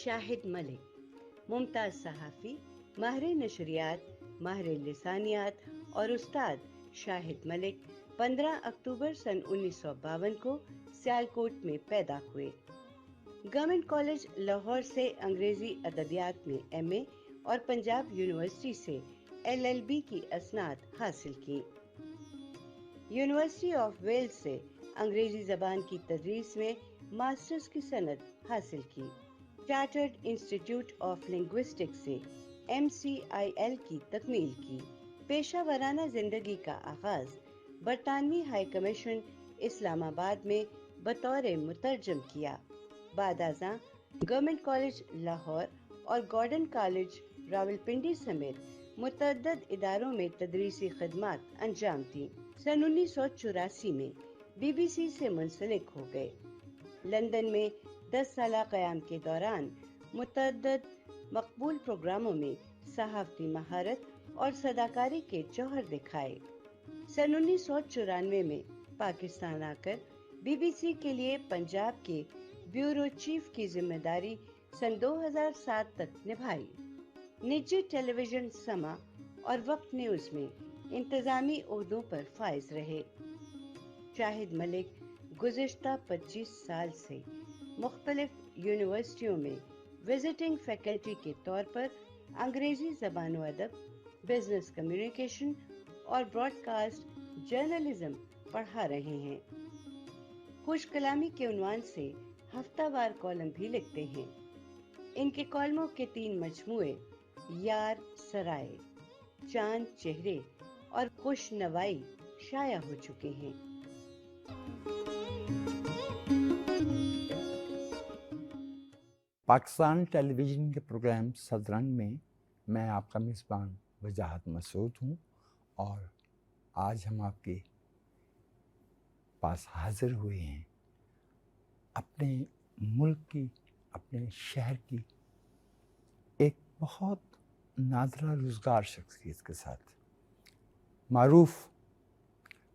शाहिद मलिक, मुमताज़ सहाफ़ी, माहिर नशरियात, माहिर लिसानियात और उस्ताद शाहिद मलिक 15 अक्टूबर सन 1952 को सियालकोट में पैदा हुए। गवर्नमेंट कॉलेज लाहौर से अंग्रेजी अदबियात में एमए और पंजाब यूनिवर्सिटी से एलएलबी की असनाद हासिल की। यूनिवर्सिटी ऑफ वेल्स से अंग्रेजी जबान की तदरीस में मास्टर्स की सनद हासिल की। चार्टर्ड इंस्टीट्यूट ऑफ लिंग्विस्टिक्स से MCIL की तकमील की। पेशा वराना जिंदगी का आगाज बरतानवी हाई कमीशन इस्लामाबाद में बतौर मुतरजम किया। बादाज़ां गवर्नमेंट कॉलेज लाहौर और गॉर्डन कॉलेज रावलपिंडी समेत मुतअद्दिद इदारों में तदरीसी खिदमात अंजाम दी। सन 1984 में BBC से मुंसलिक हो गए। लंदन में 10 साल क़याम के दौरान मुतअद्दिद मकबूल प्रोग्रामों में सहाफ़ती महारत और सदाकारी के जौहर दिखाए। सन 1994 में पाकिस्तान आकर BBC के लिए पंजाब के ब्यूरो चीफ की जिम्मेदारी सन 2007 तक निभाई। निजी टेलीविजन समा और वक्त न्यूज़ में इंतज़ामी ओहदों पर फाइज रहे। शाहिद मलिक गुज़िश्ता 25 साल से मुख्तलिफ यूनिवर्सिटियों में विजिटिंग फैकल्टी के तौर पर अंग्रेजी ज़बान व अदब, बिजनेस कम्युनिकेशन और ब्रॉडकास्ट जर्नलिज्म पढ़ा रहे हैं। खुश कलामी के उन्वान से हफ्तावार कॉलम भी लिखते हैं। इनके कॉलमों के 3 मजमूए यार सराय, चांद चेहरे और खुश नवाई शाया हो चुके हैं। पाकिस्तान टेलीविज़न के प्रोग्राम सदरंग में मैं आपका मेज़बान वजाहत मसूद हूँ और आज हम आपके पास हाजिर हुए हैं अपने मुल्क की, अपने शहर की एक बहुत नादरा रोज़गार शख्सियत के साथ। मारूफ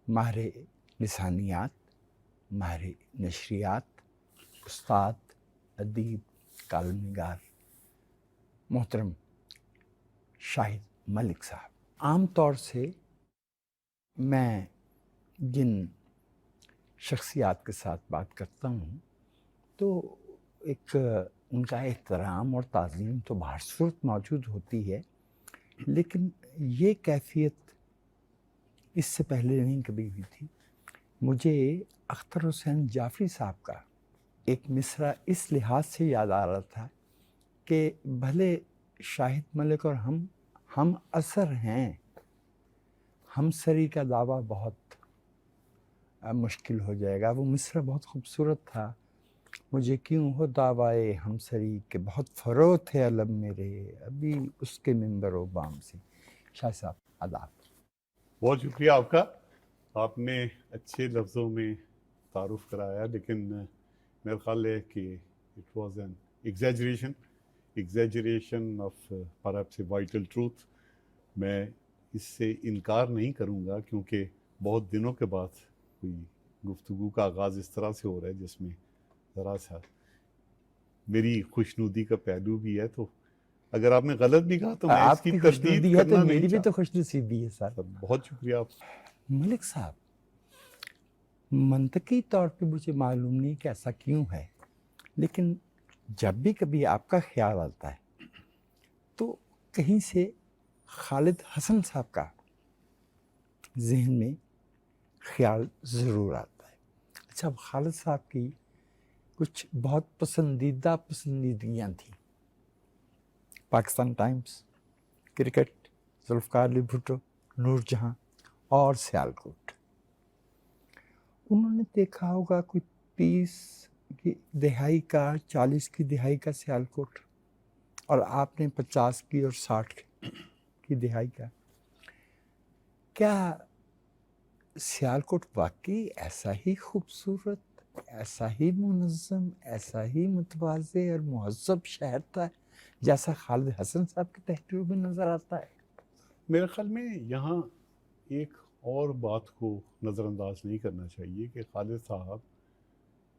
माहिर लिसानियात, माहिर नशरियात, उस्ताद, अदीब, कालमनिगार मोहतरम शाहिद मलिक साहब। आम तौर से मैं जिन शख्सियात के साथ बात करता हूँ तो एक उनका एहतराम और ताज़ीम तो बहरसूरत मौजूद होती है, लेकिन ये कैफियत इससे पहले नहीं कभी हुई थी। मुझे अख्तर हुसैन जाफ़री साहब का एक मिसरा इस लिहाज से याद आ रहा था कि भले शाहिद मलिक और हम असर हैं, हमसरी का दावा बहुत मुश्किल हो जाएगा। वो मिसरा बहुत खूबसूरत था। मुझे क्यों हो दावाए हमसरी के बहुत फ़रो थे अलम मेरे, अभी उसके मिंबर व बाम से। शाह साहब आदाब। बहुत शुक्रिया आपका। आपने अच्छे लफ्ज़ों में तारुफ़ कराया, लेकिन मेरा ख्याल है कि it was an exaggeration of perhaps a vital truth. मैं इससे इनकार नहीं करूँगा क्योंकि बहुत दिनों के बाद कोई गुफ्तगू का आगाज़ इस तरह से हो रहा है जिसमें ज़रा सा मेरी खुशनुदी का पहलू भी है। तो अगर आपने गलत भी कहा तो मैं इसकी तरदीद है तो मेरी भी तो खुशनसीबी है सर। बहुत शुक्रिया आप। मलिक साहब, मंतकी तौर पे मुझे मालूम नहीं कि ऐसा क्यों है, लेकिन जब भी कभी आपका ख्याल आता है तो कहीं से खालिद हसन साहब का जहन में ख्याल ज़रूर आता है। अच्छा, खालिद साहब की कुछ बहुत पसंदीदियाँ थी। पाकिस्तान टाइम्स, क्रिकेट, जुल्फ़िकार अली भुट्टो, नूरजहां और सियालकोट। उन्होंने देखा होगा कोई 30 की दिहाई का, 40 की दिहाई का सियालकोट, और आपने 50 की और 60 की दिहाई का। क्या सियालकोट वाकई ऐसा ही खूबसूरत, ऐसा ही मुनज़्ज़म, ऐसा ही मुतवाज़े और मुहज़्ज़ब शहर था जैसा खालिद हसन साहब के तहरीरों में नज़र आता है? मेरे ख्याल में यहाँ एक और बात को नज़रअंदाज नहीं करना चाहिए कि खालिद साहब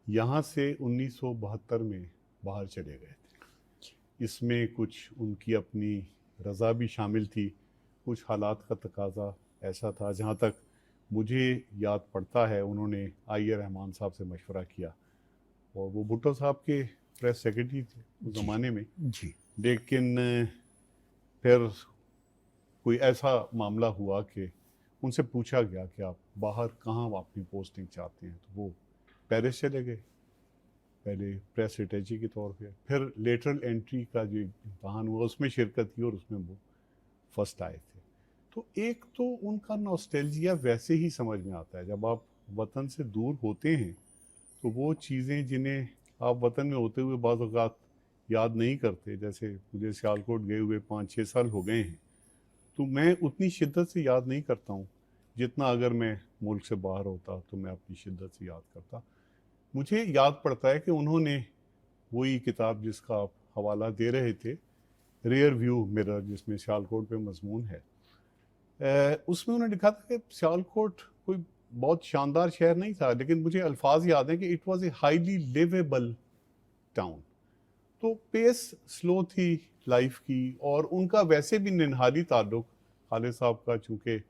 यहाँ से 1972 में बाहर चले गए थे। इसमें कुछ उनकी अपनी रज़ा भी शामिल थी, कुछ हालात का तकाजा ऐसा था। जहाँ तक मुझे याद पड़ता है, उन्होंने रहमान साहब से मशवरा किया, और वो भुट्टो साहब के प्रेस सेक्रेटरी थे उस जी, ज़माने में। जी, लेकिन फिर कोई ऐसा मामला हुआ कि उनसे पूछा गया कि आप बाहर कहाँ अपनी पोस्टिंग चाहते हैं, तो वो पेरिस चले गए, पहले प्रेस स्ट्रेटेजी के तौर पे। फिर लेटरल एंट्री का जो इम्तहान हुआ उसमें शिरकत की और उसमें वो फर्स्ट आए थे। तो एक तो उनका नॉस्टैल्जिया वैसे ही समझ में आता है, जब आप वतन से दूर होते हैं तो वो चीज़ें जिन्हें आप वतन में होते हुए बाज़ औक़ात याद नहीं करते, जैसे मुझे सियालकोट गए हुए 5-6 साल हो गए हैं, तो मैं उतनी शिद्दत से याद नहीं करता हूँ जितना अगर मैं मुल्क से बाहर होता तो मैं अपनी शिद्दत से याद करता। मुझे याद पड़ता है कि उन्होंने वही किताब जिसका आप हवाला दे रहे थे, रियर व्यू मिरर, जिसमें सियालकोट पे मजमून है, उसमें उन्होंने लिखा था कि सियालकोट कोई बहुत शानदार शहर नहीं था, लेकिन मुझे अल्फाज याद हैं कि it was a highly liveable town. तो पेस स्लो थी लाइफ की, और उनका वैसे भी निनहाली ताल्लुक खालिद साहब का, चूँकि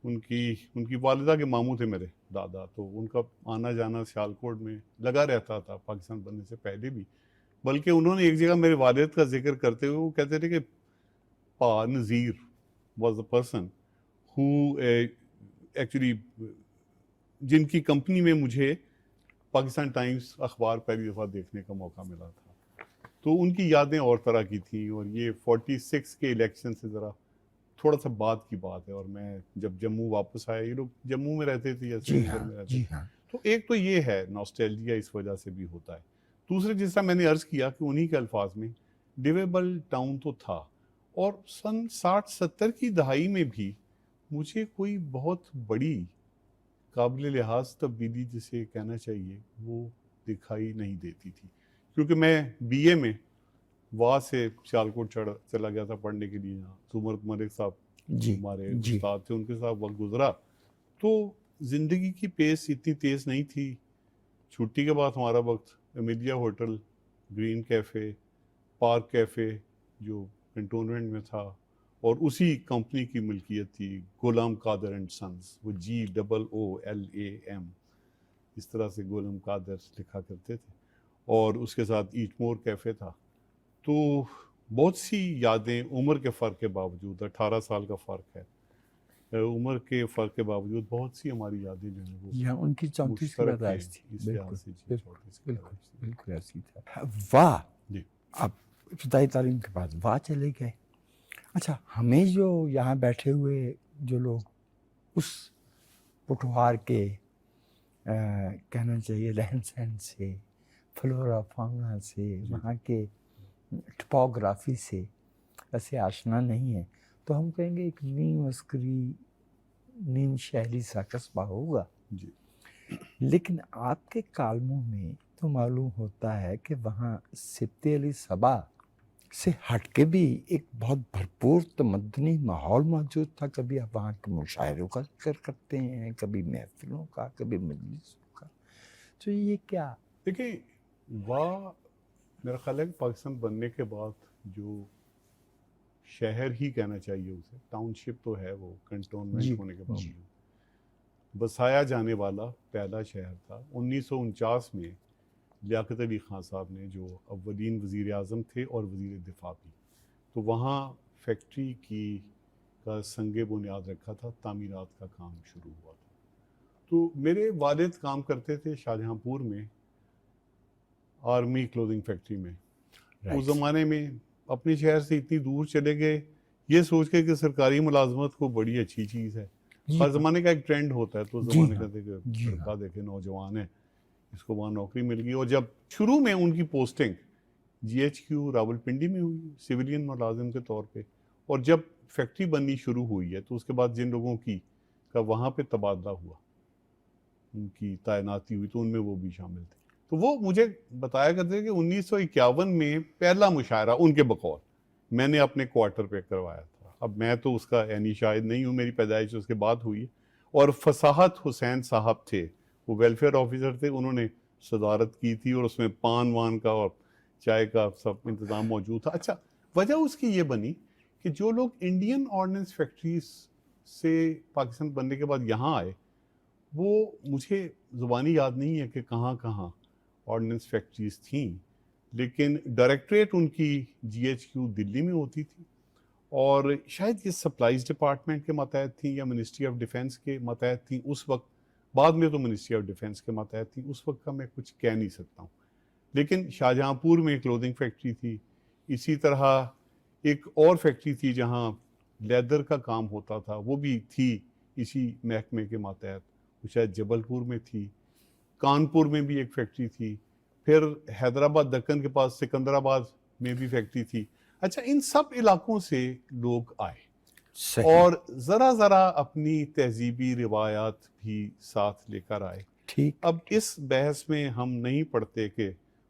उनकी वालिदा के मामू थे मेरे दादा, तो उनका आना जाना सियालकोट में लगा रहता था पाकिस्तान बनने से पहले भी। बल्कि उन्होंने एक जगह मेरे वालिद का जिक्र करते हुए वो कहते थे कि पा Nazir was the person who actually, जिनकी कंपनी में मुझे पाकिस्तान टाइम्स अखबार पहली दफ़ा देखने का मौका मिला था। तो उनकी यादें और तरह की थी, और ये 46 के इलेक्शन से ज़रा थोड़ा सा बाद की बात है, और मैं जब जम्मू वापस आया, ये लोग जम्मू में रहते थे या जी श्रीनगर हाँ, में रहते जी थे। हाँ, तो एक तो ये है नॉस्टैल्जिया, इस वजह से भी होता है। दूसरे, जैसा मैंने अर्ज़ किया कि उन्हीं के अल्फाज में लिवेबल टाउन तो था, और सन 60-70 की दहाई में भी मुझे कोई बहुत बड़ी काबिल लिहाज तब्दीली जिसे कहना चाहिए वो दिखाई नहीं देती थी, क्योंकि मैं बीए में वहाँ से सियालकोट चला गया था पढ़ने के लिए, यहाँ सुमर मलिक साहब जी, हमारे जी, उस्ताद थे, उनके साथ वक्त गुजरा। तो ज़िंदगी की पेस इतनी तेज़ नहीं थी। छुट्टी के बाद हमारा वक्त Emilia hotel, green cafe, park cafe जो कंटोनमेंट में था, और उसी कंपनी की मिल्कियत थी, गुलाम कादर एंड सन्स, वो GOOLAM, इस तरह से गुलाम कादर लिखा करते थे, और उसके साथ ईटमोर कैफ़े था। तो बहुत सी यादें उम्र के फ़र्क के बावजूद, 18 साल का फ़र्क है, उम्र के फ़र्क के बावजूद बहुत सी हमारी यादें जो हैं वो जी हाँ, उनकी 34 की मुश्तरक हैं पैदाइश थी, इस लिहाज बिल्कुल, से। जी, बिल्कुल, 34 की बिल्कुल, पैदाइश थी। बिल्कुल ऐसी था। वाह! जी आप इब्तदाई तालीम के बाद वाह चले गए। अच्छा, हमें जो यहाँ बैठे हुए जो लोग उस पुठवार के कहना चाहिए रहन-सहन से, फ्लोरा फाउना से, वहाँ के टोपोग्राफी से ऐसे आशना नहीं है, तो हम कहेंगे एक नीम अस्करी, नीम शहरी सा कस्बा होगा। जी लेकिन आपके कालमों में तो मालूम होता है कि वहाँ सिब्ते अली सबा से हटके भी एक बहुत भरपूर तमद्दनी माहौल मौजूद था। कभी आप वहाँ के मुशायरों का जिक्र करते हैं, कभी महफिलों का, कभी मजलिसों का, तो ये क्या? देखिए, वाह मेरा ख्याल है कि पाकिस्तान बनने के बाद जो शहर ही कहना चाहिए उसे, टाउनशिप तो है वो जी, कंटोनमेंट होने के जी, बावजूद, बसाया जाने वाला पहला शहर था। 1949 में लियाकत अली ख़ान साहब ने, जो अव्वलीन वज़ीर आज़म थे और वज़ीर दिफा भी, तो वहाँ फैक्ट्री की का संगे बुनियाद रखा था, तामीरात का काम शुरू हुआ था। तो मेरे वालिद काम करते थे शाहजहाँपुर में आर्मी क्लोथिंग फैक्ट्री में। उस राइट, ज़माने में अपने शहर से इतनी दूर चले गए ये सोच के कि सरकारी मुलाजमत को बड़ी अच्छी चीज़ है। जी हर हाँ, ज़माने का एक ट्रेंड होता है, तो उस जी ज़माने हाँ, का देखे जी लड़का हाँ, देखे नौजवान है, इसको वहाँ नौकरी मिल गई। और जब शुरू में उनकी पोस्टिंग GHQ रावलपिंडी में हुई सिविलियन मुलाजिम के तौर पे, और जब फैक्ट्री बननी शुरू हुई है तो उसके बाद जिन लोगों की का वहाँ पे तबादला हुआ, उनकी तैनाती हुई, तो उनमें वो भी शामिल थे। तो वो मुझे बताया करते थे कि 1951 में पहला मुशायरा उनके बकौल मैंने अपने क्वार्टर पे करवाया था। अब मैं तो उसका यानी शायद नहीं हूँ, मेरी पैदाइश उसके बाद हुई है। और फसाहत हुसैन साहब थे, वो वेलफेयर ऑफिसर थे, उन्होंने सदारत की थी, और उसमें पान वान का और चाय का सब इंतज़ाम मौजूद था। अच्छा, वजह उसकी ये बनी कि जो लोग इंडियन ऑर्डिनेंस फैक्ट्रीज से पाकिस्तान बनने के बाद यहाँ आए, वो मुझे ज़ुबानी याद नहीं है कि कहाँ कहाँ ऑर्डिनेंस फैक्ट्रीज थी, लेकिन डायरेक्टरेट उनकी GHQ दिल्ली में होती थी, और शायद ये सप्लाईज डिपार्टमेंट के मातहत थी या मिनिस्ट्री ऑफ डिफेंस के मातहत थी उस वक्त। बाद में तो मिनिस्ट्री ऑफ डिफेंस के मातहत थी, उस वक्त का मैं कुछ कह नहीं सकता हूँ। लेकिन शाहजहाँपुर में क्लोथिंग फैक्ट्री थी, इसी तरह एक और फैक्ट्री थी जहाँ लेदर का काम होता था, वो भी थी इसी महकमे के मातहत, वो शायद जबलपुर में थी। कानपुर में भी एक फैक्ट्री थी, फिर हैदराबाद दक्कन के पास सिकंदराबाद में भी फैक्ट्री थी। अच्छा, इन सब इलाकों से लोग आए सही। और ज़रा ज़रा अपनी तहजीबी रिवायात भी साथ लेकर आए। ठीक। अब इस बहस में हम नहीं पढ़ते कि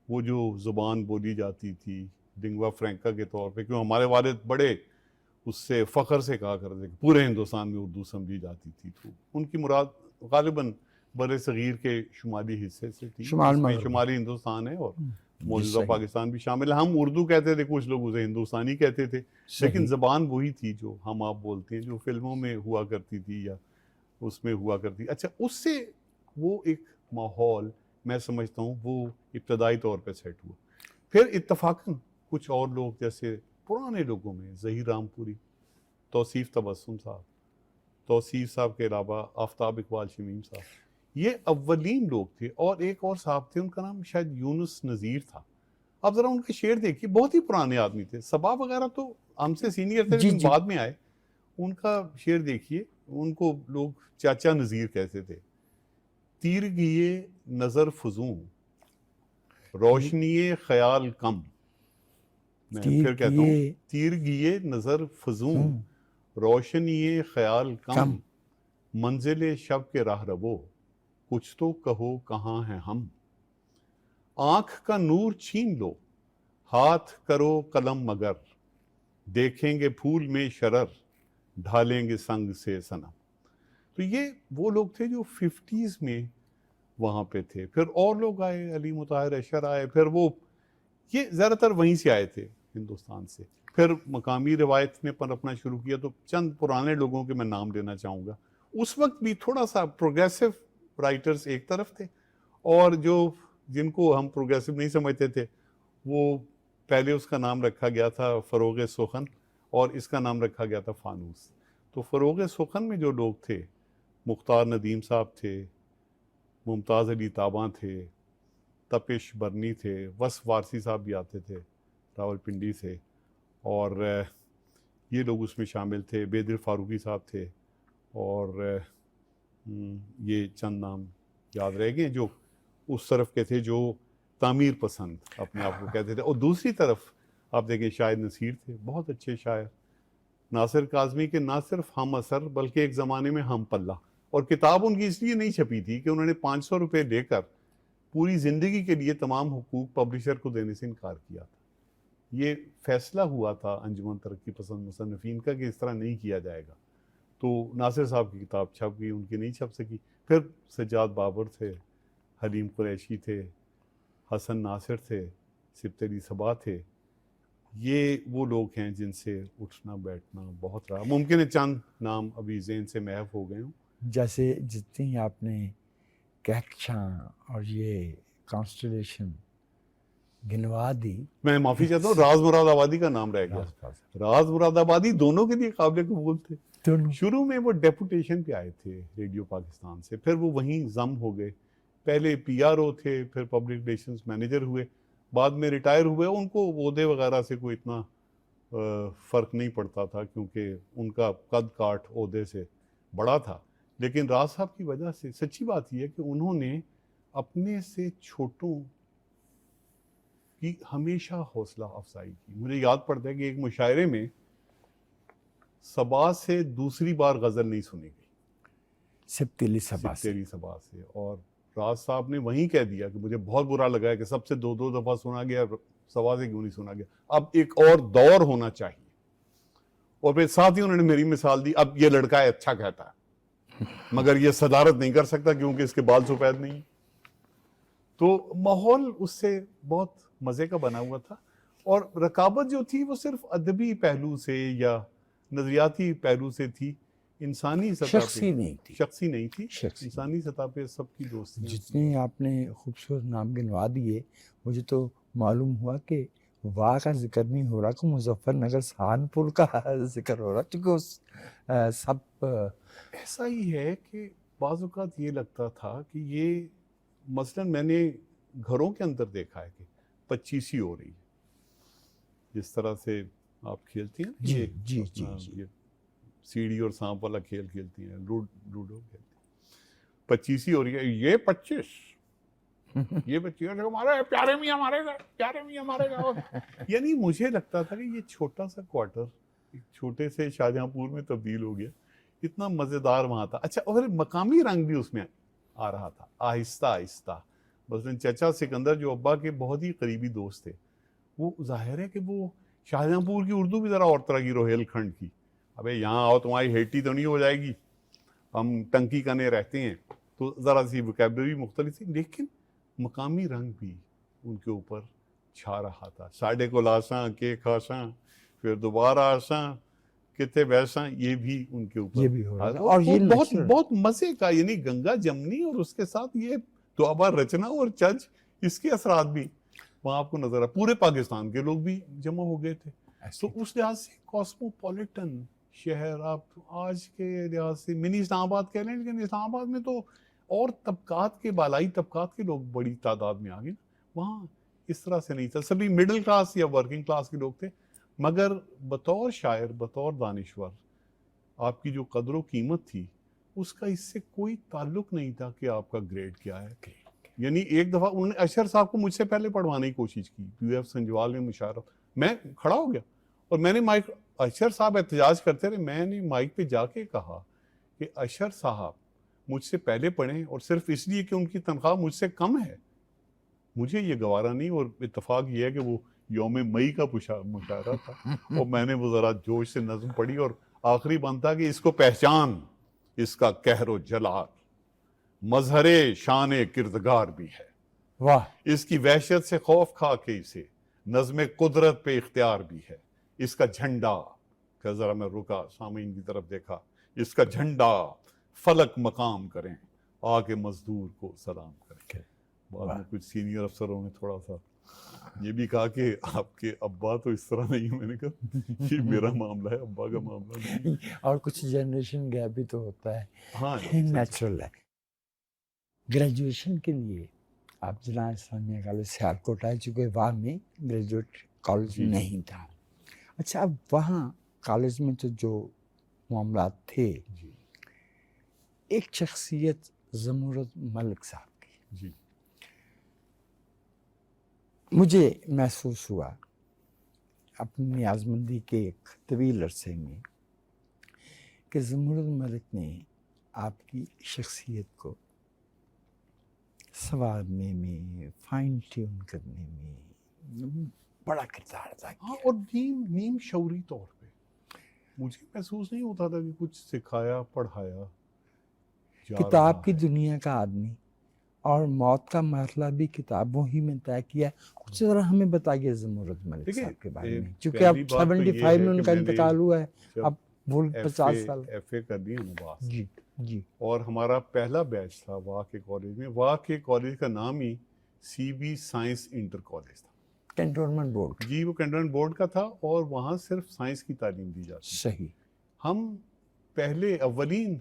वो जो ज़ुबान बोली जाती थी लिंगवा फ्रैंका के तौर पे, क्यों हमारे वालिद बड़े उससे फ़ख्र से कहा करते कि पूरे हिंदुस्तान में उर्दू समझी जाती थी, तो उनकी मुराद गालिबन बड़े सग़ीर के शुमाली हिस्से से थी, जिसमें शुमाली हिंदुस्तान है और मौजूदा पाकिस्तान भी शामिल है। हम उर्दू कहते थे, कुछ लोग उसे हिंदुस्तानी कहते थे, लेकिन ज़बान वही थी जो हम आप बोलते हैं, जो फिल्मों में हुआ करती थी या उसमें हुआ करती। अच्छा, उससे वो एक माहौल मैं समझता हूँ वो इब्तदाई तौर पे सेट हुआ। फिर इत्तफाकन कुछ और लोग, जैसे पुराने लोगों में ज़हीर रामपुरी, तौसीफ़ तबस्सुम साहब, तौसीफ़ साहब के अलावा आफ्ताब इकबाल शमीम साहब, ये अव्वलीन लोग थे। और एक और साहब थे, उनका नाम शायद यूनुस नज़ीर था। अब ज़रा उनके शेर देखिए, बहुत ही पुराने आदमी थे। सबा वगैरह तो हमसे सीनियर थे, लेकिन बाद में आए। उनका शेर देखिए, उनको लोग चाचा नज़ीर कहते थे। तीर गिए नज़र फजूं, रोशनी ख्याल कम। मैं फिर कहता हूँ, तीर गिए नज़र फजूं, रोशनी ख्याल कम, मंजिल शब के राह रवो, कुछ तो कहो कहाँ हैं हम। आँख का नूर छीन लो, हाथ करो कलम मगर, देखेंगे फूल में शरर, ढालेंगे संग से सनम। तो ये वो लोग थे जो 50s में वहाँ पे थे। फिर और लोग आए, अली मुताहिर अशर आए, फिर वो ये ज़्यादातर वहीं से आए थे, हिंदुस्तान से। फिर मकामी रिवायत ने पनपना शुरू किया, तो चंद पुराने लोगों के मैं नाम लेना चाहूँगा। उस वक्त भी थोड़ा सा प्रोग्रेसिव राइटर्स एक तरफ थे, और जो जिनको हम प्रोग्रेसिव नहीं समझते थे, वो पहले उसका नाम रखा गया था फ़रोग़ सुखन और इसका नाम रखा गया था फ़ानूस। तो फ़रोग़ सुखन में जो लोग थे, मुख्तार नदीम साहब थे, मुमताज़ अली ताबा थे, तपिश बरनी थे, वस वारसी साहब भी आते थे रावलपिंडी से, और ये लोग उसमें शामिल थे। बेदिल फ़ारूकी साहब थे, और ये चंद नाम याद रह गए जो उस तरफ के थे, जो तामीर पसंद अपने आप को कहते थे। और दूसरी तरफ आप देखें, शायद नसीर थे, बहुत अच्छे शायर। नासिर काज़मी के ना सिर्फ हम असर बल्कि एक ज़माने में हम पल्ला, और किताब उनकी इसलिए नहीं छपी थी कि उन्होंने 500 रुपये लेकर पूरी ज़िंदगी के लिए तमाम हुकूक पब्लिशर को देने से इनकार किया था। ये फैसला हुआ था अंजुमन तरक्की पसंद मुसन्निफ़ीन का कि इस तरह नहीं किया जाएगा। तो नासिर साहब की किताब छप गई, उनकी नहीं छप सकी। फिर सज्जाद बाबर थे, हलीम कुरैशी थे, हसन नासिर थे, सिब्त अली सबा थे। ये वो लोग हैं जिनसे उठना बैठना बहुत रहा। मुमकिन है चंद नाम अभी ज़हन से महव हो गए हों। जैसे जितनी आपने कहकशां और ये कॉन्स्टलेशन गिनवा दी, मैं माफ़ी चाहता हूँ, राज मुरादाबादी का नाम रह गया। राज मुरादाबादी दोनों के लिए काबिल कबूल थे। शुरू में वो डेपुटेशन पे आए थे रेडियो पाकिस्तान से, फिर वो वहीं जम हो गए। पहले PRO थे, फिर पब्लिक रिलेशंस मैनेजर हुए, बाद में रिटायर हुए। उनको ओहदे वगैरह से कोई इतना फ़र्क नहीं पड़ता था, क्योंकि उनका कद काठ ओहदे से बड़ा था। लेकिन राज साहब की वजह से, सच्ची बात यह है कि उन्होंने अपने से छोटों की हमेशा हौसला अफजाई की। मुझे याद पड़ता है कि एक मुशायरे में सबा से दूसरी बार गज़ल नहीं सुनी गई, सिब्त अली सबा से, और राज साहब ने वहीं कह दिया कि मुझे बहुत बुरा लगा है कि सबसे 2-2 दफ़ा सुना गया, सबा से क्यों नहीं सुना गया, अब एक और दौर होना चाहिए। और फिर साथ ही उन्होंने मेरी मिसाल दी, अब ये लड़का है अच्छा कहता है, मगर ये सदारत नहीं कर सकता क्योंकि इसके बाल सफ़ेद नहीं। तो माहौल उससे बहुत मज़े का बना हुआ था। और रकाबत जो थी वो सिर्फ अदबी पहलू से या नज़रियाती पहलू से थी, इंसानी सतह शख्सी नहीं थी, शख्सी नहीं थी, शख्सी इंसानी सतह पे सबकी दोस्तियाँ जितने आपने खूबसूरत नाम गिनवा दिए, मुझे तो मालूम हुआ कि वाह का जिक्र नहीं हो रहा, कि मुजफ्फरनगर सहारनपुर का जिक्र हो रहा, क्योंकि उस सब ऐसा ही है कि बाज़ औक़ात ये लगता था कि ये, मसलन मैंने घरों के अंदर देखा है कि 25वीं हो रही है, जिस तरह से आप खेलती हैं जी ये जी अपना जी ये सीढ़ी और सांप वाला खेल खेलती हैं, लूडो खेलती हैं, 25वीं हो रही है, ये 25 ये 25 हमारे प्यारे मियाँ मारेगा, प्यारे मियाँ मारेगा। यानी मुझे लगता था कि ये छोटा सा क्वार्टर एक छोटे से शाहजहांपुर में तब्दील हो गया, इतना मज़ेदार वहाँ था। अच्छा, और मकामी रंग भी उसमें आ रहा था आहिस्ता आहिस्ता। मसलन चचा सिकंदर जो अब्बा के बहुत ही करीबी दोस्त थे, वो जाहिर है कि वो शाहजहांपुर की उर्दू भी ज़रा और तरह की, रोहेलखंड की, अबे यहाँ आओ तुम्हारी हेटी तो नहीं हो जाएगी, हम टंकी कने रहते हैं, तो ज़रा सी वोकैबलरी मुख्तलिफ थी, लेकिन मकामी रंग भी उनके ऊपर छा रहा था। साढ़े को लासा के खासा, फिर दोबारा आसा कितने वैसा, ये भी उनके ऊपर ये भी हो रहा था। और ये बहुत बहुत मज़े का, यानी गंगा जमनी और उसके साथ ये दुआबा रचना और चज, इसके असरात भी वहाँ आपको नजर आ, पूरे पाकिस्तान के लोग भी जमा हो गए थे। तो उस लिहाज से कॉस्मोपॉलिटन शहर, आप आज के लिहाज से मिनी इस्लामाबाद कह लें, लेकिन इस्लामाबाद में तो और तबकात के, बालाई तबकात के लोग बड़ी तादाद में आ गए। वहाँ इस तरह से नहीं था, सभी मिडिल क्लास या वर्किंग क्लास के लोग थे। मगर बतौर शायर, बतौर दानिश्वर, आपकी जो कदर कीमत थी उसका इससे कोई ताल्लुक नहीं था कि आपका ग्रेड क्या है। यानी एक दफ़ा उन्होंने अशर साहब को मुझसे पहले पढ़वाने की कोशिश की, यूएफ संजवाल में मुशारफ, मैं खड़ा हो गया और मैंने माइक, अशर साहब एहतजाज करते रहे, मैंने माइक पे जाके कहा कि अशर साहब मुझसे पहले पढ़ें, और सिर्फ इसलिए कि उनकी तनख्वाह मुझसे कम है, मुझे ये गवारा नहीं। और इत्तेफाक ये है कि वो यौम मई का मुशायरा था और मैंने वो ज़रा जोश से नज़म पढ़ी और आखिरी बनता कि इसको पहचान, इसका कहरो जलाल मजहरे शान किरदगार भी है, वाह, इसकी वहशत से खौफ खा के इसे नज़्म कुदरत पे इख्तियार भी है, इसका झंडा, क्या ज़रा मैं रुका, सामीन की तरफ देखा, इसका झंडा फलक मकाम करें, आके मजदूर को सलाम करें। बाद में कुछ सीनियर अफसरों ने थोड़ा सा ये भी कहा कि आपके अब्बा तो इस तरह नहीं है। मैंने कहा ये मेरा मामला है, अब्बा का मामला नहीं। और कुछ जनरेशन गैप भी तो होता है, हाँ, नेचुरल है। ग्रेजुएशन के लिए आप जिला इस्लामिया कॉलेज सियालकोट आए, चूँकि वहाँ में ग्रेजुएट कॉलेज नहीं था। अच्छा, अब वहाँ कॉलेज में तो जो मामला थे, एक शख्सियत ज़मूरद मलिक साहब की जी, मुझे महसूस हुआ अपनी नियाज़मंदी के एक तवील अरसे में कि ज़मूरद मलिक ने आपकी शख्सियत को संवारने में, फाइन ट्यून करने में बड़ा किरदार अदा किया। हाँ, और नीम शौरी तौर पे मुझे महसूस नहीं होता था कि कुछ सिखाया पढ़ाया। किताब की दुनिया का आदमी, और मौत का मरहला भी किताबों ही में तय किया। कुछ ज़रा हमें बताइए ज़मूरद मलिक साहब के बारे में, क्योंकि अब 75 में उनका इंतकाल हुआ है, अब वो 50 साल FA कर दिया नवाज जी जी। और हमारा पहला बैच था वाह के कॉलेज में। वाह के कॉलेज का नाम ही CB साइंस इंटर कॉलेज था, कैंटोनमेंट बोर्ड जी, वो कैंटोनमेंट बोर्ड का था और वहाँ सिर्फ साइंस की तालीम दी जाती। सही। हम पहले अव्वलीन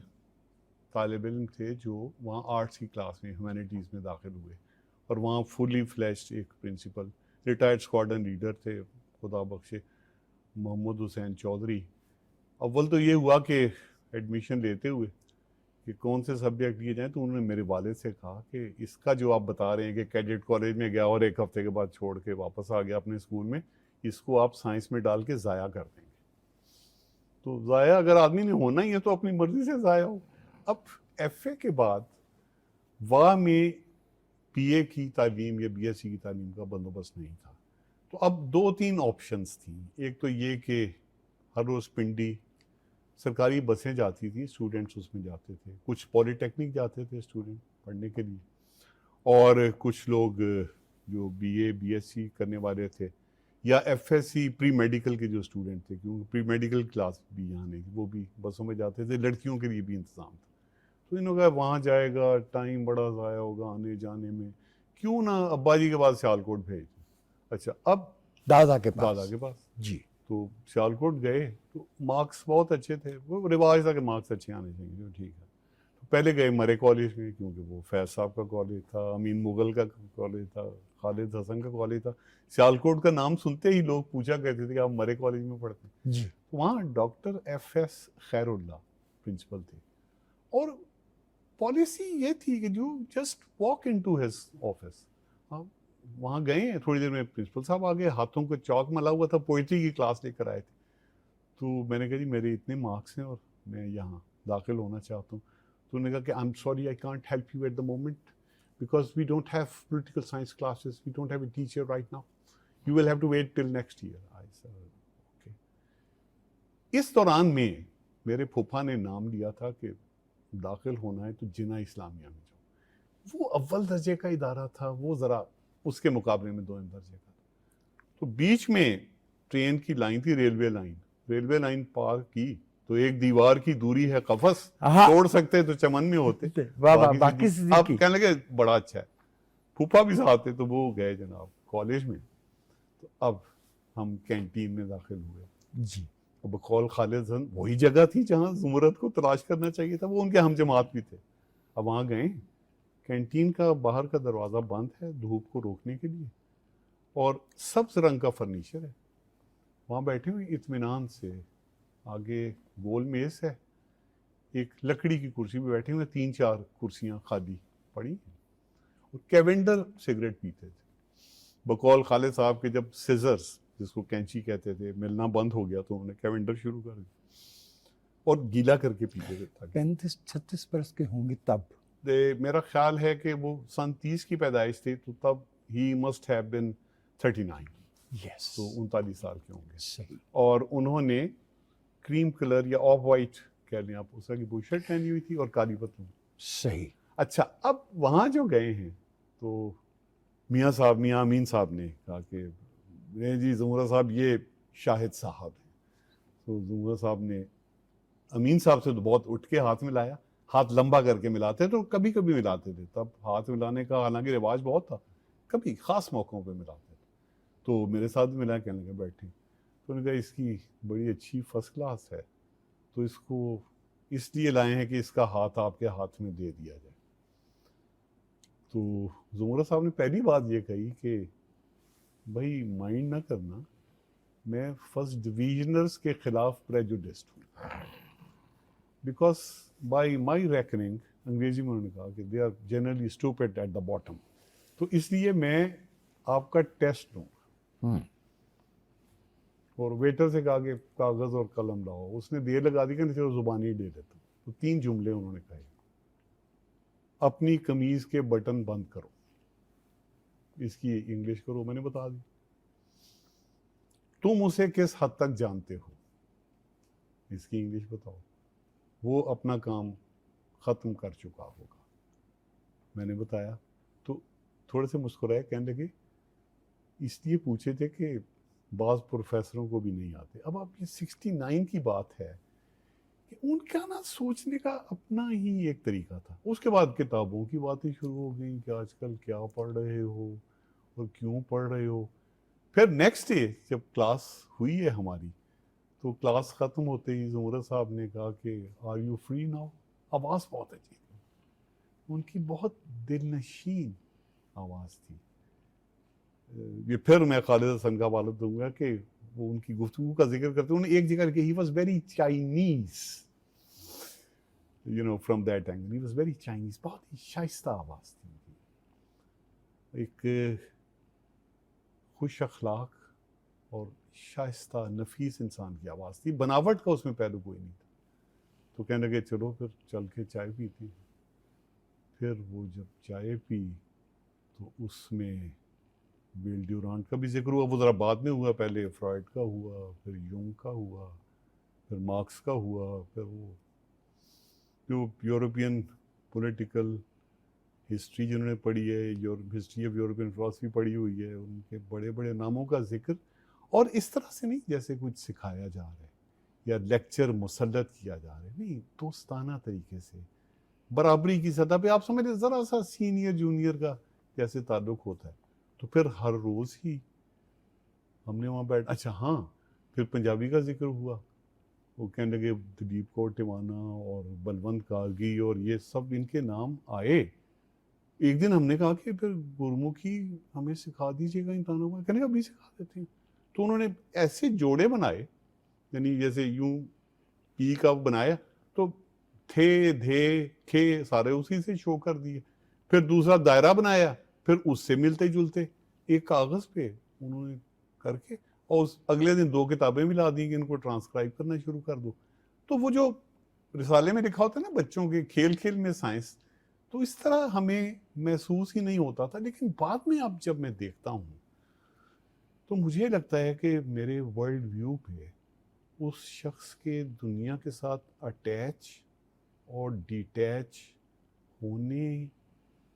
तालिब इल्म थे जो वहाँ आर्ट्स की क्लास में, ह्यूमैनिटीज़ में दाखिल हुए, और वहाँ फुली फ्लैश्ड एक प्रिंसिपल, रिटायर्ड स्क्वाड्रन लीडर थे, खुदा बख्शे, मोहम्मद हुसैन चौधरी। अव्वल तो ये हुआ कि एडमिशन लेते हुए कि कौन से सब्जेक्ट लिए जाएँ, तो उन्होंने मेरे वालिद से कहा कि इसका जो आप बता रहे हैं कि कैडेट कॉलेज में गया और एक हफ्ते के बाद छोड़ के वापस आ गया अपने स्कूल में, इसको आप साइंस में डाल के ज़ाया कर देंगे। तो ज़ाया अगर आदमी ने होना ही है तो अपनी मर्ज़ी से ज़ाया हो। अब FA के बाद वाह में PA की तालीम या BSc की तालीम का बंदोबस्त नहीं था, तो अब 2-3 ऑप्शंस थी। एक तो ये कि हर रोज़ पिंडी सरकारी बसें जाती थी, स्टूडेंट्स उसमें जाते थे, कुछ पॉलीटेक्निक जाते थे स्टूडेंट पढ़ने के लिए, और कुछ लोग जो बीए बीएससी करने वाले थे या एफएससी प्री मेडिकल के जो स्टूडेंट थे, क्योंकि प्री मेडिकल क्लास भी यहाँ नहीं थी, वो भी बसों में जाते थे, लड़कियों के लिए भी इंतज़ाम था। तो इन्होंने कहा वहाँ जाएगा, टाइम बड़ा ज़ाया होगा आने जाने में, क्यों ना अब्बा जी के पास सियालकोट भेज। अच्छा, अब दादा के पास जी। तो सियालकोट गए तो मार्क्स बहुत अच्छे थे, वो रिवाज था कि मार्क्स अच्छे आने चाहिए, ठीक है। तो पहले गए मरे कॉलेज में, क्योंकि वो फैज साहब का कॉलेज था, अमीन मुगल का कॉलेज था, खालिद हसन का कॉलेज था। सियालकोट का नाम सुनते ही लोग पूछा करते थे कि आप मरे कॉलेज में पढ़ते हैं जी। तो वहाँ डॉक्टर एफ.एस. खैरुल्ला प्रिंसिपल थे, और पॉलिसी ये थी कि जो just walk into his office. आप वहाँ गए, थोड़ी देर में प्रिंसिपल साहब आ गए, हाथों को चौक मला हुआ था, पोइट्री की क्लास लेकर आए थे। तो मैंने कहा जी मेरे इतने मार्क्स हैं और मैं यहाँ दाखिल होना चाहता हूँ। तो उन्होंने कहा कि I am sorry, I can't help you at the moment because we don't have political science classes, we don't have a teacher right now, you will have to wait till next year. I said okay. इस दौरान में मेरे फूफा ने नाम लिया था कि दाखिल होना है तो जिना इस्लामिया में जाओ। वो अव्वल दर्जे का इदारा था, वो ज़रा उसके मुकाबले में दोम दर्जे का था। तो बीच में ट्रेन की लाइन थी, रेलवे लाइन पार की तो एक दीवार की दूरी है कफस, तोड़ सकते तो चमन में होते, बाकी अब कहने लगे बड़ा अच्छा है। फूफा भी साथ थे, तो वो गए जनाब कॉलेज में। तो अब हम कैंटीन में दाखिल हुए जी। बकौल खालिद हसन वही जगह थी जहाँ ज़ुमरत को तलाश करना चाहिए था, वो उनके हम जमात भी थे। अब वहाँ गए, कैंटीन का बाहर का दरवाज़ा बंद है धूप को रोकने के लिए, और सब्ज रंग का फर्नीचर है। वहाँ बैठे हुए इत्मीनान से, आगे गोल मेज़ है, एक लकड़ी की कुर्सी पे बैठे हुए, 3-4 कुर्सियाँ खाली पड़ी, और कैवेंडर सिगरेट पीते थे। बकौल खालिद साहब के जब सिजर्स, जिसको कैंची कहते थे, मिलना बंद हो गया तो उन्होंने कैवेंडर शुरू कर दिया और गीला करके पीते थे। 35-36 बरस के होंगे तब। मेरा ख्याल है कि वो सन 30 की पैदाइश थी, तो तब he must have been 39। Yes. तो 39 साल के होंगे। सही। और उन्होंने क्रीम कलर या ऑफ वाइट कह लें आप, उस तरह की बुशर्ट पहनी हुई थी और काली पतलून। सही। अच्छा, अब वहाँ जो गए हैं तो मियाँ अमीन साहब ने कहा कि नहीं जी ज़ुमरा साहब ये शाहिद साहब हैं। तो ज़ुमरा साहब ने अमीन साहब से तो बहुत उठ के हाथ मिलाया, हाथ लंबा करके मिलाते तो कभी कभी मिलाते थे, तब हाथ मिलाने का हालांकि रिवाज बहुत था, कभी ख़ास मौक़ों पे मिलाते थे। तो मेरे साथ मिला, कहने लगे बैठे। तो उन्होंने कहा इसकी बड़ी अच्छी फर्स्ट क्लास है, तो इसको इसलिए लाए हैं कि इसका हाथ आपके हाथ में दे दिया जाए। तो ज़ुमरा साहब ने पहली बात ये कही कि भाई माइंड ना करना, मैं फर्स्ट डिविजनर्स के खिलाफ प्रेजुडिस्ड हूँ, बिकॉज बाई माई रेकनिंग, अंग्रेजी में उन्होंने कहा कि they are generally stupid at the bottom, तो इसलिए मैं आपका टेस्ट लूँगा। और वेटर से कहा कि कागज़ और कलम लाओ, उसने देर लगा दी कि नहीं चलो ज़ुबानी दे देता हूँ। तो 3 जुमले उन्होंने कहे, अपनी कमीज़ के बटन बंद करो, इसकी इंग्लिश करो, मैंने बता दी। तुम उसे किस हद तक जानते हो, इसकी इंग्लिश बताओ। वो अपना काम ख़त्म कर चुका होगा, मैंने बताया। तो थोड़े से मुस्कुराए, कहने लगे इसलिए पूछे थे कि बाज़ प्रोफेसरों को भी नहीं आते। अब आप ये 69 की बात है कि उनका ना सोचने का अपना ही एक तरीका था। उसके बाद किताबों की बातें शुरू हो गई कि आजकल क्या पढ़ रहे हो और क्यों पढ़ रहे हो। फिर नेक्स्ट डे जब क्लास हुई है हमारी, तो क्लास ख़त्म होते ही ज़ुमरा साहब ने कहा कि आर यू फ्री नाउ। आवाज़ बहुत अजीब, उनकी बहुत दिलनशीन आवाज़ थी। ये फिर मैं खालिद हसन का हवाला दूंगा कि वो उनकी गुफ्तगू का जिक्र करते उन्होंने एक जगह कि he was very Chinese, you know, from that angle he was very Chinese. बहुत ही शाइस्ता आवाज़ थी उनकी, एक खुश अखलाक और शाइस्ता नफीस इंसान की आवाज़ थी, बनावट का उसमें पहलू कोई नहीं था। तो कहने लगे चलो फिर चल के चाय पीते। फिर वो जब चाय पी तो उसमें विल ड्यूरांट का भी जिक्र हुआ, वो ज़रा बाद में हुआ, पहले फ्रॉइड का हुआ, फिर यूंग का हुआ, फिर मार्क्स का हुआ, फिर वो जो यूरोपियन पॉलिटिकल हिस्ट्री जिन्होंने पढ़ी है, हिस्ट्री ऑफ यूरोपियन फिलॉसफी पढ़ी हुई है, उनके बड़े बड़े नामों का जिक्र, और इस तरह से नहीं जैसे कुछ सिखाया जा रहा है या लेक्चर मुसल्लत किया जा रहा है, नहीं, दोस्ताना तरीके से बराबरी की सतह पे। आप समझ लें ज़रा सा सीनियर जूनियर का जैसे ताल्लुक होता है, तो फिर हर रोज़ ही हमने वहाँ बैठ, अच्छा हाँ, फिर पंजाबी का जिक्र हुआ, वो कहने लगे दिलीप कौर टिवाना और बलवंत गार्गी और ये सब इनके नाम आए। एक दिन हमने कहा कि फिर गुरमुखी हमें सिखा दीजिएगा इन तानों का, कहने अभी सिखा देते हैं। तो उन्होंने ऐसे जोड़े बनाए, यानी जैसे यूं पी का बनाया तो थे, धे, खे सारे उसी से शो कर दिए। फिर दूसरा दायरा बनाया, फिर उससे मिलते जुलते एक कागज पे उन्होंने करके, और उस अगले दिन 2 किताबें भी ला दी कि इनको ट्रांसक्राइब करना शुरू कर दो। तो वो जो रिसाले में लिखा होता है ना बच्चों के, खेल खेल में साइंस, तो इस तरह हमें महसूस ही नहीं होता था। लेकिन बाद में अब जब मैं देखता हूँ तो मुझे लगता है कि मेरे वर्ल्ड व्यू पे उस शख्स के दुनिया के साथ अटैच और डिटैच होने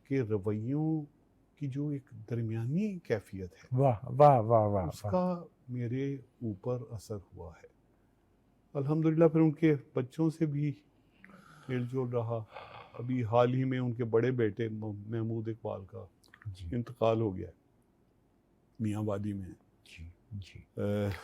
के रवैयों की जो एक दरमियानी कैफियत है, वाह वाह वाह वाह, उसका मेरे ऊपर असर हुआ है। अल्हम्दुलिल्लाह फिर उनके बच्चों से भी मेल जोल रहा। अभी हाल ही में उनके बड़े बेटे महमूद इकबाल का इंतकाल हो गया मियांवाली में। जी जी।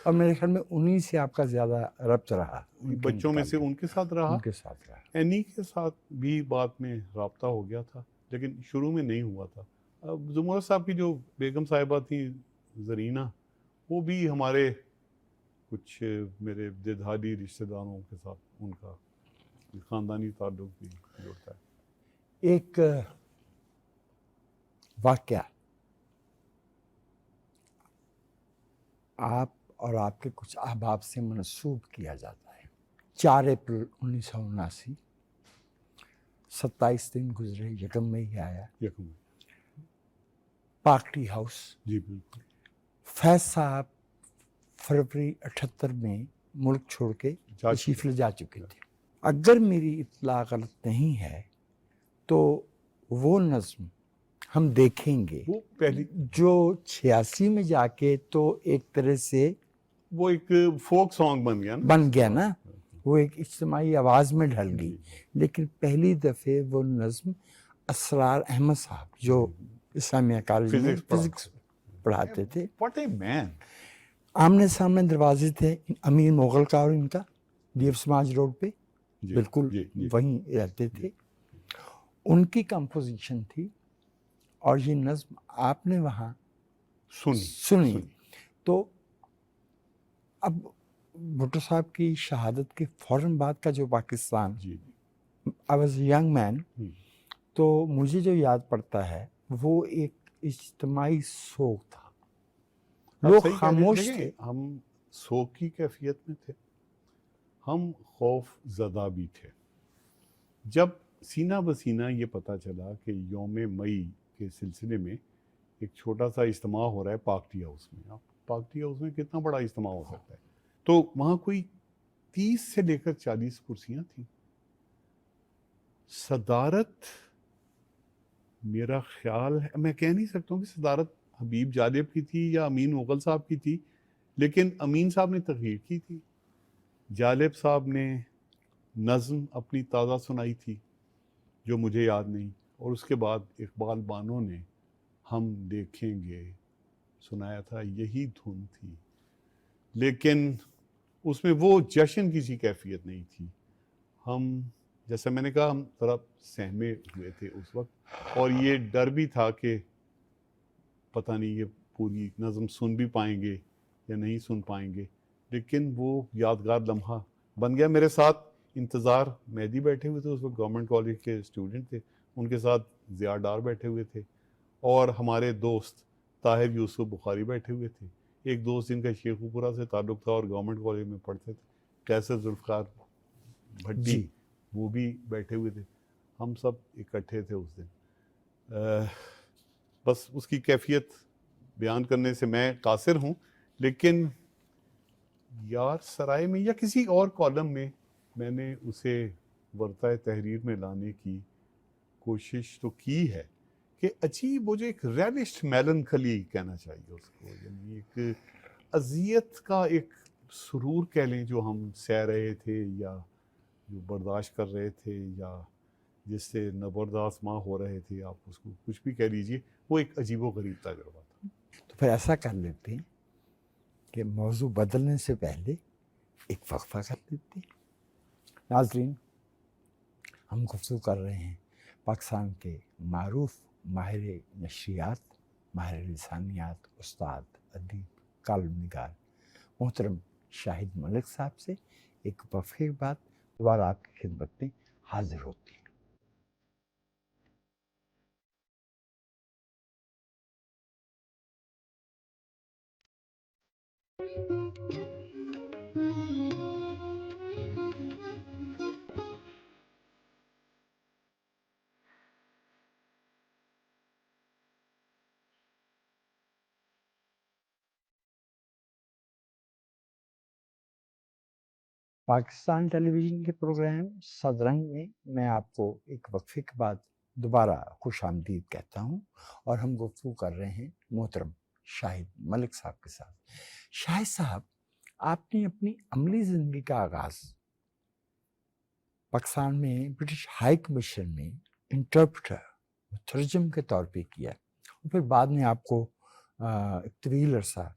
और मेरे ख्याल में उन्हीं से आपका ज़्यादा रब्त रहा, बच्चों में से उनके साथ रहा, उनके साथ रहा। एनी के साथ भी बाद में राब्ता हो गया था, लेकिन शुरू में नहीं हुआ था। अब जुमर साहब की जो बेगम साहिबा थी जरीना, वो भी हमारे कुछ मेरे दिदहाली रिश्तेदारों के साथ उनका ख़ानदानी ताल्लुक भी जुड़ता है। एक वाक़या आप और आपके कुछ अहबाब से मनसूब किया जाता है। 4 अप्रैल 1979, 27 दिन गुजरे, यकम में ही आया, पार्टी हाउस। जी बिल्कुल। फैज साहब फरवरी 78 में मुल्क छोड़ के तशरीफ ले जा चुके थे। अगर मेरी इत्तला गलत नहीं है तो वो नज़्म हम देखेंगे, वो पहली जो 86 में जाके तो एक तरह से वो एक फोक सॉन्ग बन गया ना, वो एक इज्तिमाई आवाज़ में ढल गई। लेकिन पहली दफ़े वो नज़्म असरार अहमद साहब जो इस्लामिया कॉलेज में फिजिक्स पढ़ाते थे, व्हाट ए मैन, आमने सामने दरवाजे थे अमीर मुगल का और इनका, डीएफ समाज रोड पे, बिल्कुल वहीं रहते थे। उनकी कंपोजिशन थी और ये नज़्म आपने वहाँ सुनी। तो अब भुट्टो साहब की शहादत के फ़ौरन बाद का जो Pakistan, I was young man, तो मुझे जो याद पड़ता है वो एक इज्तिमाई सोग था, लोग खामोश थे। हम सोग की कैफियत में थे, हम खौफ ज़दा भी थे। जब सीना बसीना ये पता चला कि यौम मई के सिलसिले में एक छोटा सा इज्तिमा हो रहा है पार्टी हाउस में। आप पार्टी हाउस में कितना बड़ा इज्तिमा हो सकता है? तो वहाँ कोई 30 से लेकर 40 कुर्सियाँ थीं। सदारत, मेरा ख्याल है, मैं कह नहीं सकता हूँ कि सदारत हबीब जालिब की थी या अमीन मुगल साहब की थी, लेकिन अमीन साहब ने तकरीर की थी, जालिब साहब ने नज़्म अपनी ताज़ा सुनाई थी जो मुझे याद नहीं, और उसके बाद इकबाल बानो ने हम देखेंगे सुनाया था, यही धुन थी। लेकिन उसमें वो जश्न की सी कैफियत नहीं थी। हम, जैसे मैंने कहा, हम थोड़ा सहमे हुए थे उस वक्त, और ये डर भी था कि पता नहीं ये पूरी नज़म सुन भी पाएंगे या नहीं सुन पाएंगे। लेकिन वो यादगार लम्हा बन गया। मेरे साथ इंतज़ार मेहदी बैठे हुए थे, उस वक्त गवर्नमेंट कॉलेज के स्टूडेंट थे, उनके साथ ज़िया डार बैठे हुए थे, और हमारे दोस्त ताहिर यूसुफ बुखारी बैठे हुए थे। एक दोस्त जिनका शेखुपुरा से ताल्लुक़ था और गवर्नमेंट कॉलेज में पढ़ते थे, कैसर जुल्फ़कार भट्टी, वो भी बैठे हुए थे। हम सब इकट्ठे थे उस दिन। बस उसकी कैफियत बयान करने से मैं कासिर हूँ, लेकिन यार सराय में या किसी और कॉलम में मैंने उसे वर्ताए तहरीर में लाने की कोशिश तो की है, कि अजीब वो जो एक रेलिस्ट मेलनखली कहना चाहिए उसको, यानी एक अजियत का एक सुरूर कह लें जो हम सह रहे थे या जो बर्दाश्त कर रहे थे या जिससे नबरदाश्त माँ हो रहे थे, आप उसको कुछ भी कह लीजिए, वो एक अजीबो गरीब तजुर्बा था। तो फिर ऐसा कर लेते हैं कि मौजू बदलने से पहले एक वक्फा कर लेते हैं। नाज़रीन, हम गुफ्तगू कर रहे हैं पाकिस्तान के मारूफ माहिर नशरियात, माहिर लिसानियात, उस्ताद, अदीब, कॉलमनिगार मोहतरम शाहिद मलिक साहब से। एक वक्फे के बाद दोबारा आपकी खिदमत में हाजिर होती हैं। पाकिस्तान टेलीविज़न के प्रोग्राम सदरंग में मैं आपको एक वक्फे के बाद दोबारा खुश आमदीद कहता हूँ और हम गुफ्तगू कर रहे हैं मोहतरम शाहिद मलिक साहब के साथ। शाहिद साहब, आपने अपनी अमली ज़िंदगी का आगाज़ पाकिस्तान में ब्रिटिश हाई कमीशन में इंटरप्रेटर, मुतरजम के तौर पे किया और फिर बाद में आपको एक तवील अरसा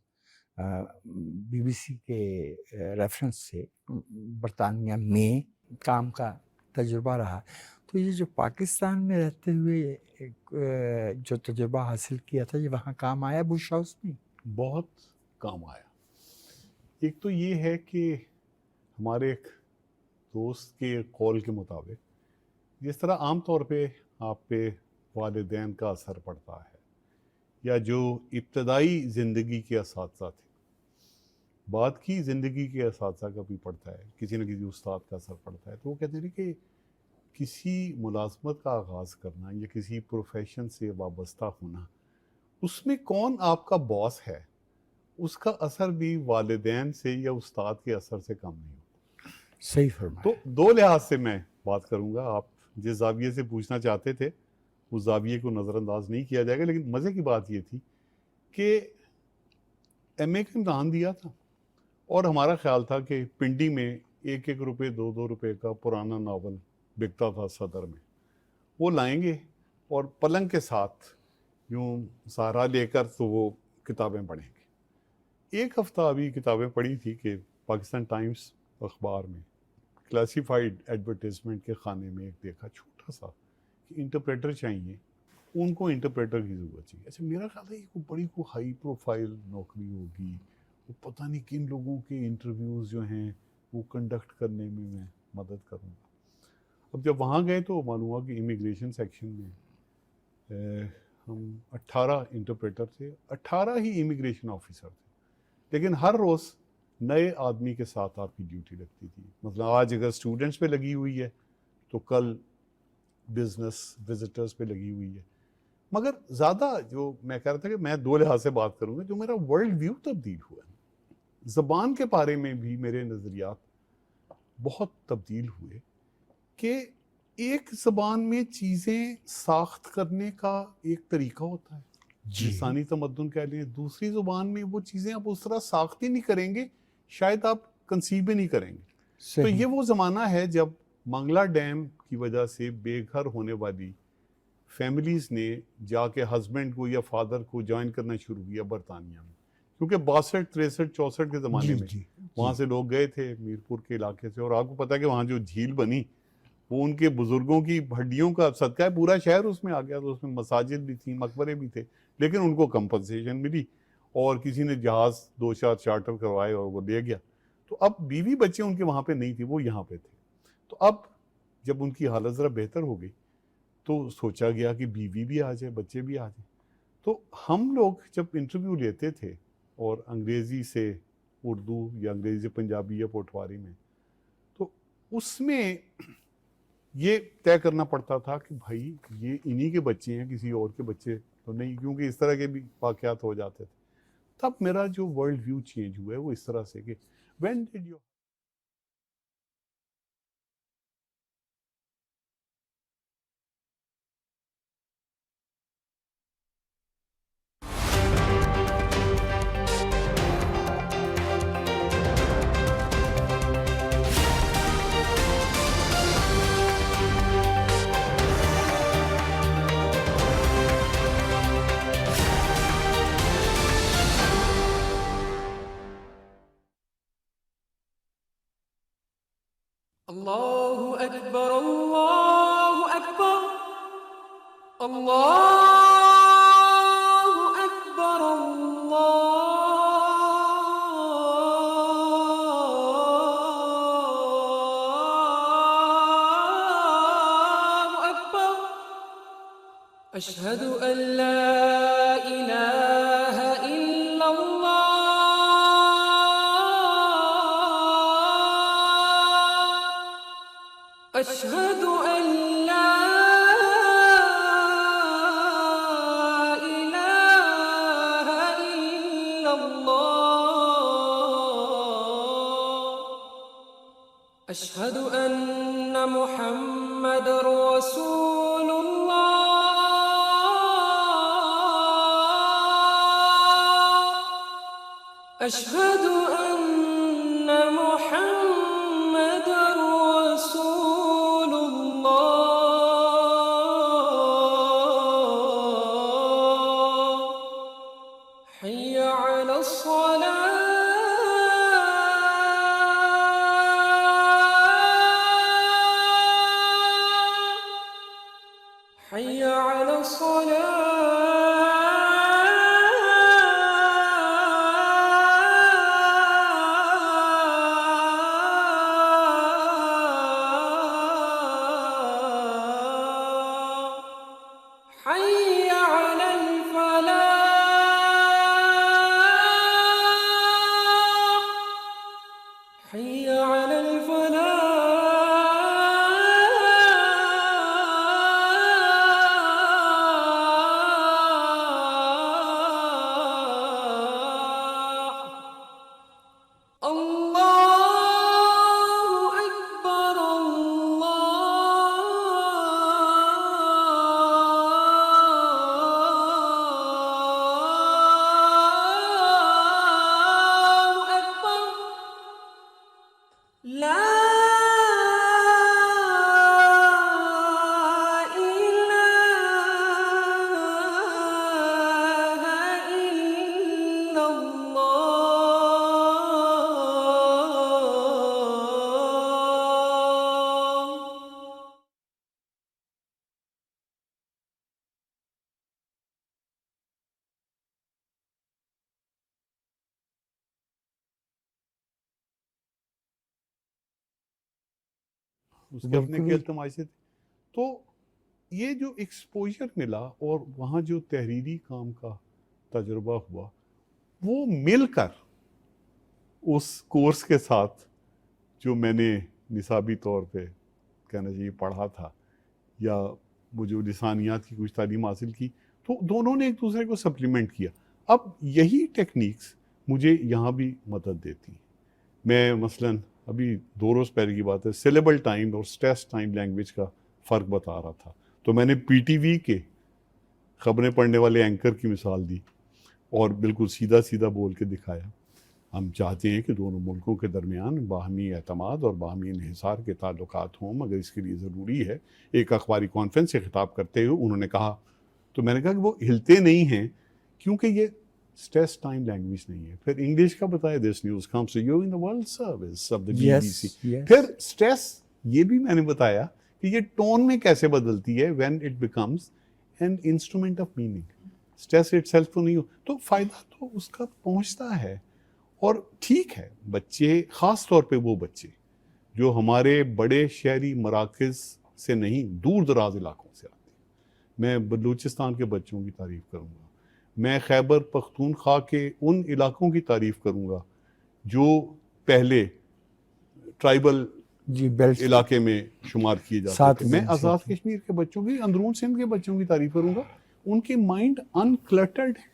BBC के रेफरेंस से बरतानिया में काम का तजुर्बा रहा। तो ये जो पाकिस्तान में रहते हुए जो तजुर्बा हासिल किया था, ये वहाँ काम आया बुश हाउस में? बहुत काम आया। एक तो ये है कि हमारे एक दोस्त के कॉल के मुताबिक जिस तरह आम तौर पे आप पे वालिदैन का असर पड़ता है या जो इब्तदाई ज़िंदगी के असातिज़ा थे, बाद की ज़िंदगी के असातिज़ा का भी पड़ता है, किसी न किसी उस्ताद का असर पड़ता है, तो वो कहते हैं कि किसी मुलाजमत का आगाज़ करना या किसी प्रोफेशन से वाबस्ता होना, उसमें कौन आपका बॉस है, उसका असर भी वालिदैन से या उस्ताद के असर से कम नहीं होता। सही फरमाया। तो दो लिहाज से मैं बात करूँगा। आप जिस जाविये से पूछना चाहते थे उस जाविये को नज़रअंदाज नहीं किया जाएगा, लेकिन मज़े की बात ये थी कि MA का इम्तहान दिया था और हमारा ख्याल था कि पिंडी में 1-1 रुपये 2-2 रुपये का पुराना नावल बिकता था सदर में, वो लाएंगे और पलंग के साथ यूँ सहारा लेकर तो वो किताबें पढ़ेंगे। एक हफ्ता अभी किताबें पढ़ी थी कि पाकिस्तान टाइम्स अखबार में क्लासिफाइड एडवर्टीजमेंट के खाने में एक देखा छोटा सा कि इंटरप्रेटर चाहिए, उनको इंटरप्रेटर की ज़रूरत चाहिए। अच्छा, मेरा ख्याल है ये बड़ी को हाई प्रोफाइल नौकरी होगी, वो पता नहीं किन लोगों के इंटरव्यूज़ जो हैं वो कंडक्ट करने में मैं मदद करूँगा। अब जब वहाँ गए तो मालूम हुआ कि इमिग्रेशन सेक्शन में हम 18 इंटरप्रेटर थे, 18 ही इमिग्रेशन ऑफिसर थे, लेकिन हर रोज़ नए आदमी के साथ आपकी ड्यूटी लगती थी। मतलब आज अगर स्टूडेंट्स पे लगी हुई है तो कल बिजनेस विजिटर्स पे लगी हुई है। मगर ज़्यादा जो मैं कह रहा था कि मैं दो लिहाज से बात करूँगा, जो मेरा वर्ल्ड व्यू तब्दील हुआ, ज़बान के बारे में भी मेरे नज़रियात बहुत तब्दील हुए कि एक ज़बान में चीज़ें साख्त करने का एक तरीका होता है, लिसानी तमद्दुन कह लें। दूसरी ज़ुबान में वो चीज़ें आप उस तरह साख्त ही नहीं करेंगे, शायद आप कंसीव भी नहीं करेंगे। तो ये वो ज़माना है जब मंगला डैम की वजह से बेघर होने वाली फैमिलीज़ ने जाके हस्बैंड को या फादर को ज्वाइन करना शुरू किया बरतानिया में, क्योंकि 62, 63, 64 के ज़माने में वहाँ से लोग गए थे मीरपुर के इलाके से। और आपको पता है कि वहाँ जो झील बनी वो उनके बुजुर्गों की हड्डियों का सदका है, पूरा शहर उसमें आ गया। तो उसमें मसाजिद भी थी, मकबरे भी थे, लेकिन उनको कंपनसेशन मिली और किसी ने जहाज़ 2-4 चार्टर करवाए और वो ले गया। तो अब बीवी बच्चे उनके वहाँ पे नहीं थी, वो यहाँ पे थे। तो अब जब उनकी हालत ज़रा बेहतर हो गई तो सोचा गया कि बीवी भी आ जाए, बच्चे भी आ जाए। तो हम लोग जब इंटरव्यू लेते थे और अंग्रेज़ी से उर्दू या अंग्रेज़ी से पंजाबी या पोठवारी में, तो उसमें ये तय करना पड़ता था कि भाई ये इन्हीं के बच्चे हैं, किसी और के बच्चे तो नहीं, क्योंकि इस तरह के भी वाक़यात हो जाते थे। तब मेरा जो वर्ल्ड व्यू चेंज हुआ है वो इस तरह से कि व्हेन डिड यू अल्लाहु अकबर, अल्लाहु अकबर, अल्लाहु अकबर, अल्लाहु अकबर। अशहदु अल्ला इलाहा इल्लल्लाह, अशहदु अल्ला इलाहा इल्लल्लाह, अशहदु अन्ना मुहम्मदर रसूलुल्लाह, अशहदु अन्ना मुहम्मदर रसूलुल्लाह। हय्य अलस सलाह, हय्य अलस सलाह, हय्य अलल फलाह, हय्य अलल फलाह। अल्लाहु अकबर, अल्लाहु अकबर। ला इलाहा इल्लल्लाह। उसके अपने बिल्कुल खेल ही तमाशे थे। तो ये जो एक्सपोजर मिला और वहाँ जो तहरीरी काम का तजुर्बा हुआ, वो मिलकर उस कोर्स के साथ जो मैंने निसाबी तौर पे कहना चाहिए पढ़ा था, या वो जो लिसानियात की कुछ तालीम हासिल की, तो दोनों ने एक दूसरे को सप्लीमेंट किया। अब यही टेक्निक्स मुझे यहाँ भी मदद देती हैं। मैं मसलन अभी 2 रोज़ पहले की बात है, सिलेबल टाइम और स्ट्रेस टाइम लैंग्वेज का फ़र्क बता रहा था, तो मैंने पीटीवी के ख़बरें पढ़ने वाले एंकर की मिसाल दी और बिल्कुल सीधा सीधा बोल के दिखाया। हम चाहते हैं कि दोनों मुल्कों के दरमियान बाहमी एतमाद और बाहमी इन्हिसार के ताल्लुकात हों, मगर इसके लिए ज़रूरी है। एक अखबारी कॉन्फ्रेंस से खिताब करते हुए उन्होंने कहा, तो मैंने कहा कि वो हिलते नहीं हैं क्योंकि ये स्ट्रेस टाइम लैंग्वेज नहीं है। फिर इंग्लिश का बताया, this news comes to you in the world service of the BBC. फिर स्ट्रेस ये भी मैंने बताया कि ये टोन में कैसे बदलती है when it becomes an instrument of meaning. Stress itself तो नहीं हो, तो फ़ायदा तो उसका पहुंचता है। और ठीक है, बच्चे, ख़ास तौर पे वो बच्चे जो हमारे बड़े शहरी मराकज़ से नहीं, दूर दराज इलाकों से आते हैं। मैं बलूचिस्तान के बच्चों की तारीफ़ करूँगा, मैं खैबर पख्तूनख्वा के उन इलाकों की तारीफ़ करूँगा जो पहले ट्राइबल इलाके में शुमार किए जाते थे। मैं आज़ाद कश्मीर के बच्चों की, अंदरून सिंध के बच्चों की तारीफ़ करूँगा। उनके माइंड अनक्लटर्ड है,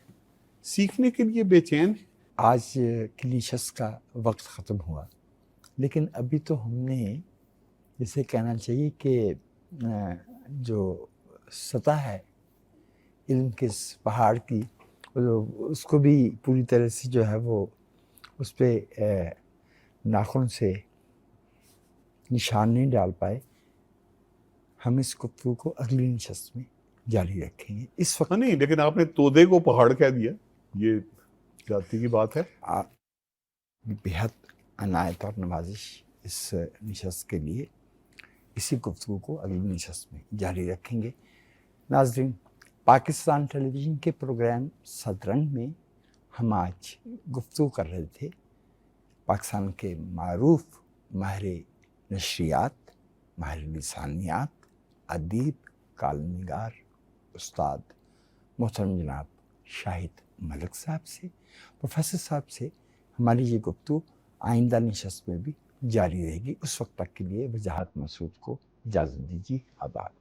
सीखने के लिए बेचैन है। आज की नशस्त का वक्त ख़त्म हुआ, लेकिन अभी तो हमने जैसे कहना चाहिए कि जो सतह है इल्म के इस पहाड़ की, उसको भी पूरी तरह से जो है वो उस पर नाखून से निशान नहीं डाल पाए। हम इस गुफ्तगू को अगली नशस्त में जारी रखेंगे। इस वक्त नहीं, लेकिन आपने तोदे को पहाड़ कह दिया, ये जाति की बात है। बेहद अनायत और नवाजिश इस नशस्त के लिए। इसी गुफ्तगू को अगली नशस्त में जारी रखेंगे। नाज़रीन, पाकिस्तान टेलीविज़न के प्रोग्राम सदरंग में हम आज गुफ्तगू कर रहे थे पाकिस्तान के मारूफ माहिर नशरियात, माहिर लिसानियात, अदीब, कालमनिगार, उस्ताद मोहतरम जनाब शाहिद मलिक साहब से, प्रोफेसर साहब से हमारी ये गुफ्तगू आइंदा नशस्त में भी जारी रहेगी। उस वक्त तक के लिए वजाहत मसूद को इजाज़त दीजिए। आबाद।